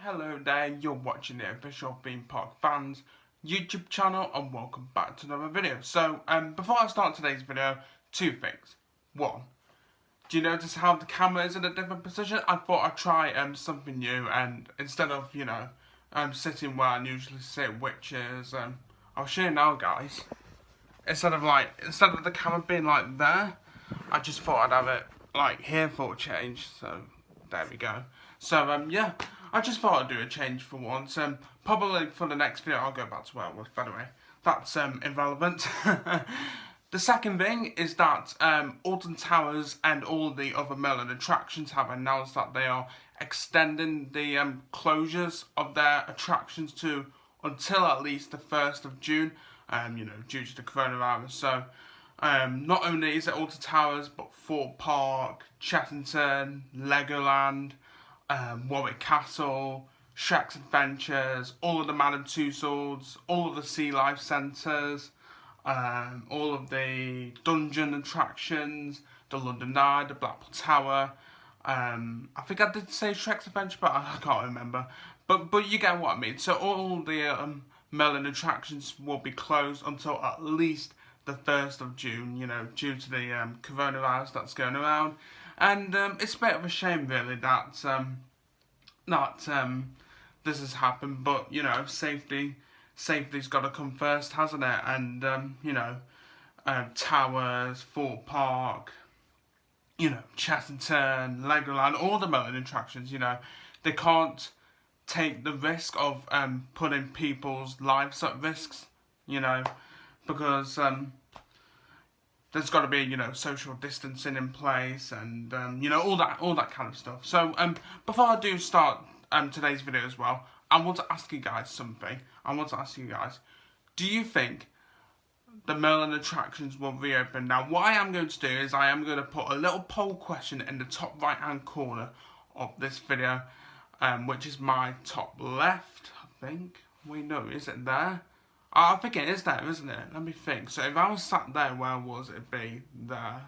Hello there, you're watching the official Theme Park Fans YouTube channel and welcome back to another video. So, before I start today's video, two things. One, do you notice how the camera is in a different position? I thought I'd try something new, and instead of, sitting where I usually sit, which is, I'll show you now, guys. Instead of the camera being like there, I just thought I'd have it like here for a change, so there we go. So, yeah, I just thought I'd do a change for once. Probably for the next video I'll go back to where I was, by the way. That's irrelevant. The second thing is that Alton Towers and all the other Merlin attractions have announced that they are extending the closures of their attractions to until at least the 1st of June, due to the coronavirus. So, not only is it Alton Towers, but Fort Park, Chessington, Legoland, Warwick Castle, Shrek's Adventures, all of the Madame Tussauds, all of the Sea Life Centres, all of the dungeon attractions, the London Eye, the Blackpool Tower. I think I did say Shrek's Adventure, but I can't remember. But you get what I mean. So all the Merlin attractions will be closed until at least the 1st of June, due to the coronavirus that's going around. And it's a bit of a shame, really, that this has happened. But safety's got to come first, hasn't it? And Towers, Fort Park, Chessington, Legoland, all the Merlin attractions. They can't take the risk of putting people's lives at risks. Because there's got to be, social distancing in place and, all that kind of stuff. So, before I do start today's video as well, I want to ask you guys something. Do you think the Merlin attractions will reopen? Now, what I am going to do is I am going to put a little poll question in the top right-hand corner of this video, which is my top left, I think. Wait, no, is it there? I think it is there, isn't it? Let me think. So if I was sat there, where was it? Be there.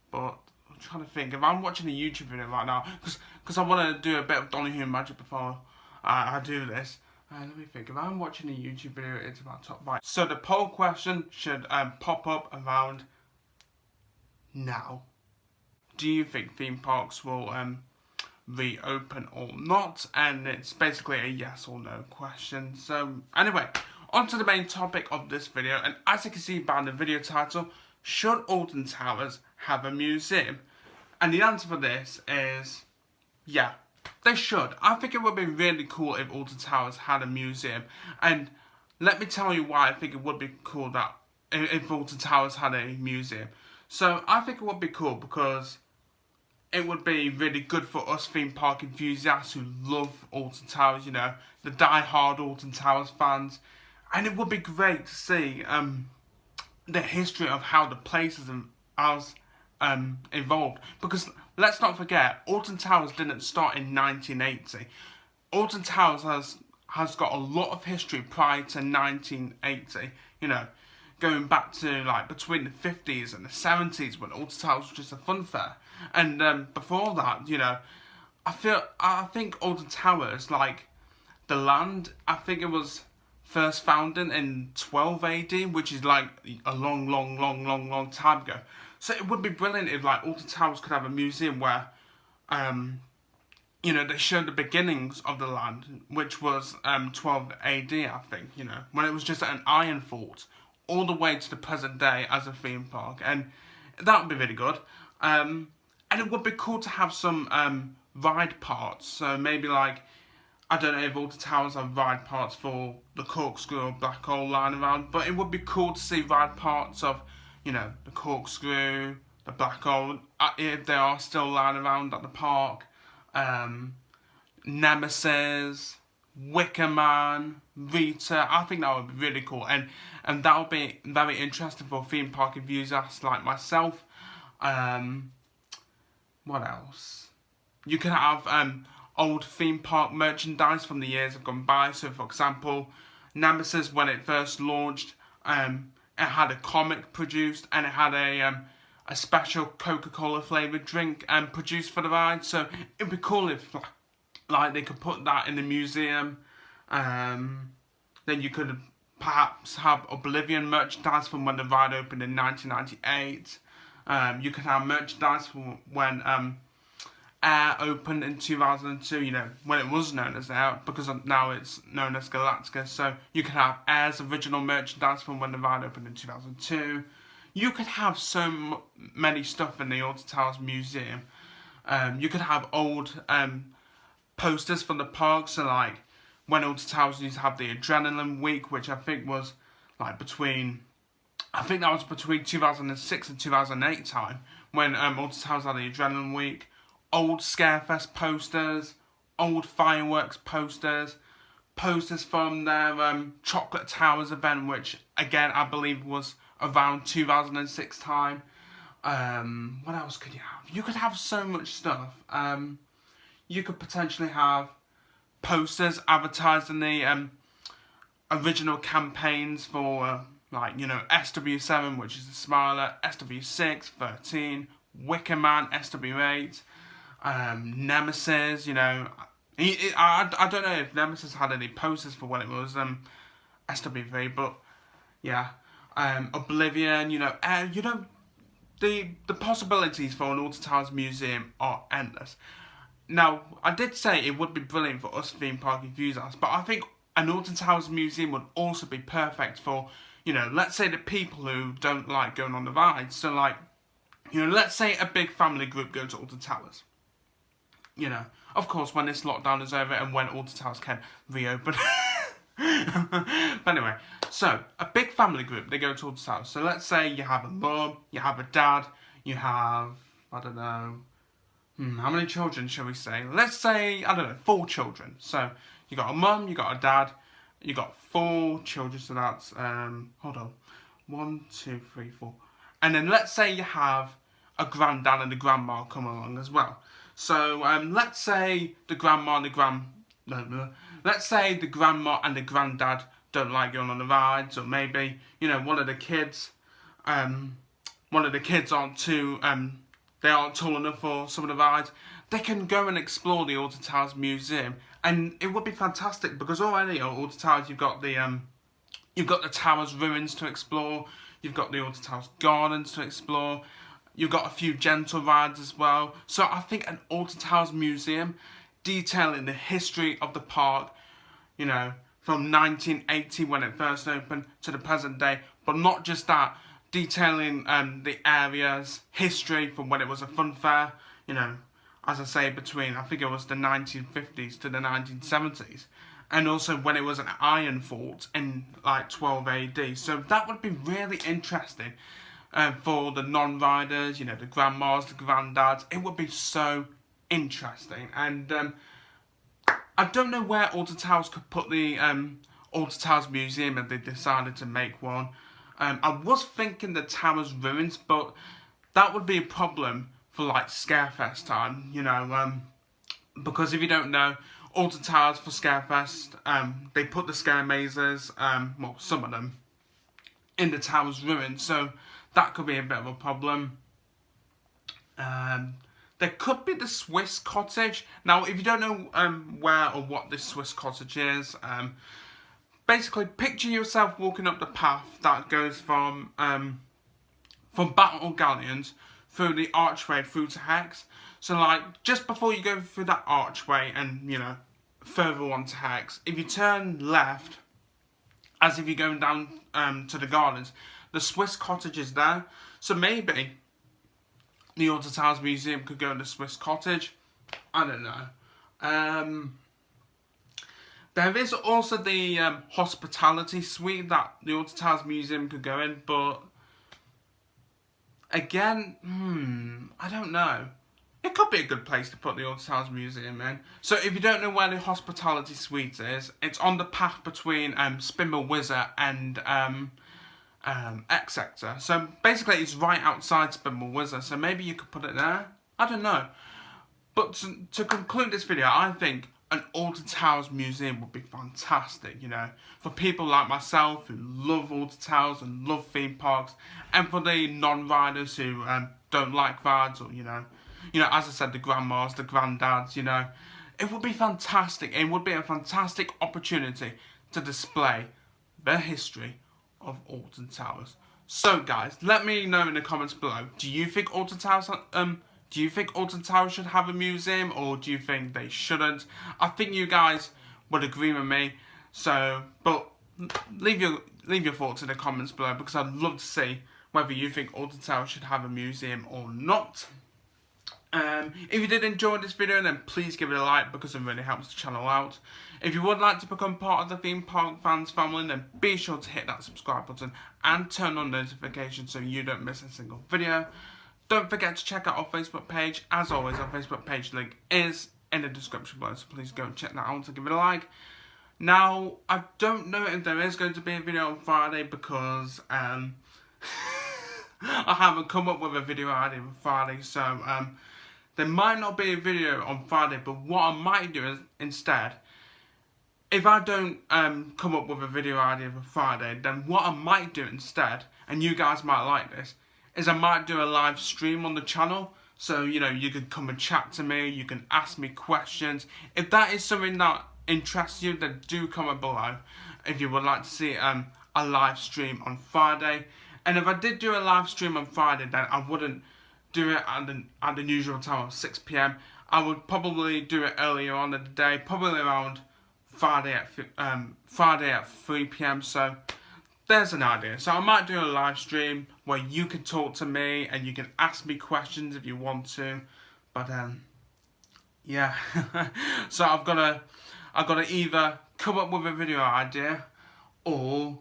But I'm trying to think. If I'm watching a YouTube video right now, because I want to do a bit of Donahue magic before I do this. Let me think. If I'm watching a YouTube video, it's about top right. So the poll question should pop up around now. Do you think theme parks will reopen or not? And it's basically a yes or no question. So anyway, on to the main topic of this video, and as you can see by the video title, should Alton Towers have a museum? And the answer for this is, yeah, they should. I think it would be really cool if Alton Towers had a museum, and let me tell you why I think it would be cool that if Alton Towers had a museum. So I think it would be cool because it would be really good for us theme park enthusiasts who love Alton Towers, the die-hard Alton Towers fans. And it would be great to see the history of how the place has evolved. Because let's not forget, Alton Towers didn't start in 1980. Alton Towers has got a lot of history prior to 1980. Going back to between the 50s and the 70s when Alton Towers was just a fun fair. And before that, I think Alton Towers, the land, I think it was first founded in 12 AD, which is a long time ago. So it would be brilliant if Alton Towers could have a museum where, they showed the beginnings of the land, which was 12 AD, I think, when it was just an iron fort, all the way to the present day as a theme park, and that would be really good. And it would be cool to have some ride parts, so maybe I don't know if Alton Towers have ride parts for the Corkscrew or Black Hole lying around, but it would be cool to see ride parts of, the Corkscrew, the Black Hole, if they are still lying around at the park, Nemesis, Wicker Man, Rita. I think that would be really cool, and that would be very interesting for theme park enthusiasts like myself. What else? You can have old theme park merchandise from the years have gone by. So, for example, Nemesis, when it first launched, it had a comic produced, and it had a special Coca-Cola flavoured drink produced for the ride. So it'd be cool if Like, they could put that in the museum. Then you could perhaps have Oblivion merchandise from when the ride opened in 1998. You could have merchandise from when Air opened in 2002, you know, when it was known as Air, because now it's known as Galactica. So you could have Air's original merchandise from when the ride opened in 2002. You could have so many stuff in the Alton Towers Museum. You could have old posters from the park, so like when Alton Towers used to have the Adrenaline Week, which I think was like between 2006 and 2008 time, when Alton Towers had the Adrenaline Week. Old Scarefest posters, old fireworks posters, posters from their Chocolate Towers event, which again I believe was around 2006 time. What else could you have? You could have so much stuff. You could potentially have posters advertising the original campaigns for like, you know, SW7, which is the Smiler, SW6, 13, Wicker Man, SW8, Nemesis, you know. I don't know if Nemesis had any posters for when it was SW3, but yeah. Oblivion, you know, the possibilities for an Alton Towers Museum are endless. Now, I did say it would be brilliant for us theme park enthusiasts, but I think an Alton Towers Museum would also be perfect for, you know, let's say the people who don't like going on the rides. So like, you know, let's say a big family group go to Alton Towers. You know, of course, when this lockdown is over and when Alton Towers can reopen. But anyway, so a big family group, they go to Alton Towers. So let's say you have a mum, you have a dad, you have, I don't know, how many children shall we say? Let's say, I don't know, 4 children. So you got a mum, you got a dad, you got 4 children. So that's, hold on, 1, 2, 3, 4. And then let's say you have a granddad and a grandma come along as well. So let's say the grandma and let's say the grandma and the granddad don't like going on the rides, or maybe, you know, one of the kids aren't too they aren't tall enough for some of the rides. They can go and explore the Alton Towers Museum, and it would be fantastic because already at Alton Towers you've got the Towers ruins to explore, you've got the Alton Towers gardens to explore. You've got a few gentle rides as well. So I think an Alton Towers Museum detailing the history of the park, you know, from 1980 when it first opened to the present day. But not just that, detailing the area's history from when it was a fun fair, you know, as I say, between, I think it was the 1950s to the 1970s. And also when it was an iron fort in like 12 AD. So that would be really interesting. For the non-riders, you know, the grandmas, the granddads, it would be so interesting. And I don't know where Alton Towers could put the Alton Towers Museum if they decided to make one. I was thinking the Towers ruins, but that would be a problem for like Scarefest time, you know, because if you don't know, Alton Towers for Scarefest, they put the scare mazes, well, some of them, in the Towers ruins, so that could be a bit of a problem. There could be the Swiss cottage. Now, if you don't know where or what this Swiss cottage is, basically picture yourself walking up the path that goes from Battle Galleons through the archway through to Hex. So, like, just before you go through that archway and, you know, further on to Hex, if you turn left, as if you're going down to the gardens, the Swiss cottage is there. So maybe the Alton Towers Museum could go in the Swiss cottage. I don't know. There is also the hospitality suite that the Alton Towers Museum could go in, but again, I don't know. It could be a good place to put the Alton Towers Museum in. So if you don't know where the hospitality suite is, it's on the path between Spinball Wizard and X Sector. So basically it's right outside Spinball Wizard, so maybe you could put it there. I don't know. But to conclude this video, I think an Alton Towers Museum would be fantastic, you know, for people like myself who love Alton Towers and love theme parks, and for the non-riders who don't like rides, or, you know, as I said, the grandmas, the granddads, you know. it would be fantastic. It would be a fantastic opportunity to display the history of Alton Towers. So guys, let me know in the comments below. Do you think Alton Towers should have a museum, or do you think they shouldn't? I think you guys would agree with me. So, but leave your thoughts in the comments below, because I'd love to see whether you think Alton Towers should have a museum or not. If you did enjoy this video, then please give it a like, because it really helps the channel out. If you would like to become part of the theme park fans family, then be sure to hit that subscribe button and turn on notifications so you don't miss a single video. Don't forget to check out our Facebook page. As always, our Facebook page link is in the description below, so please go and check that out and give it a like. Now, I don't know if there is going to be a video on Friday, because I haven't come up with a video idea for Friday, so there might not be a video on Friday. But what I might do is, instead, if I don't come up with a video idea for Friday, then what I might do instead, and you guys might like this, is I might do a live stream on the channel. So, you know, you can come and chat to me, you can ask me questions. If that is something that interests you, then do comment below if you would like to see a live stream on Friday. And if I did do a live stream on Friday, then I wouldn't do it at the usual time of 6 PM. I would probably do it earlier on in the day, probably around Friday at 3 PM. So there's an idea. So I might do a live stream where you can talk to me and you can ask me questions if you want to. But yeah. So I've got to either come up with a video idea or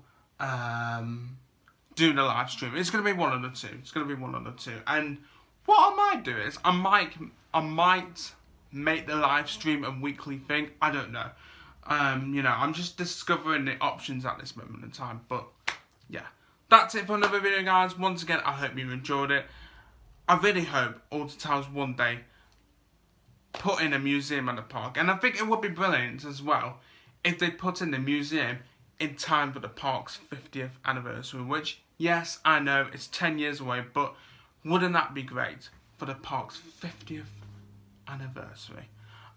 do the live stream. It's going to be one of the two. It's going to be one of the two. And what I might do is I might make the live stream a weekly thing. I don't know. You know, I'm just discovering the options at this moment in time. But yeah, that's it for another video, guys. Once again, I hope you enjoyed it. I really hope Alton Towers one day put in a museum at the park, and I think it would be brilliant as well if they put in the museum in time for the park's 50th anniversary, which, yes, I know it's 10 years away, but wouldn't that be great for the park's 50th anniversary?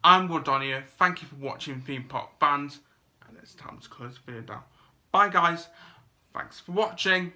I'm Woodonio. Thank you for watching, theme park fans, and it's time to close the video down. Bye guys, thanks for watching.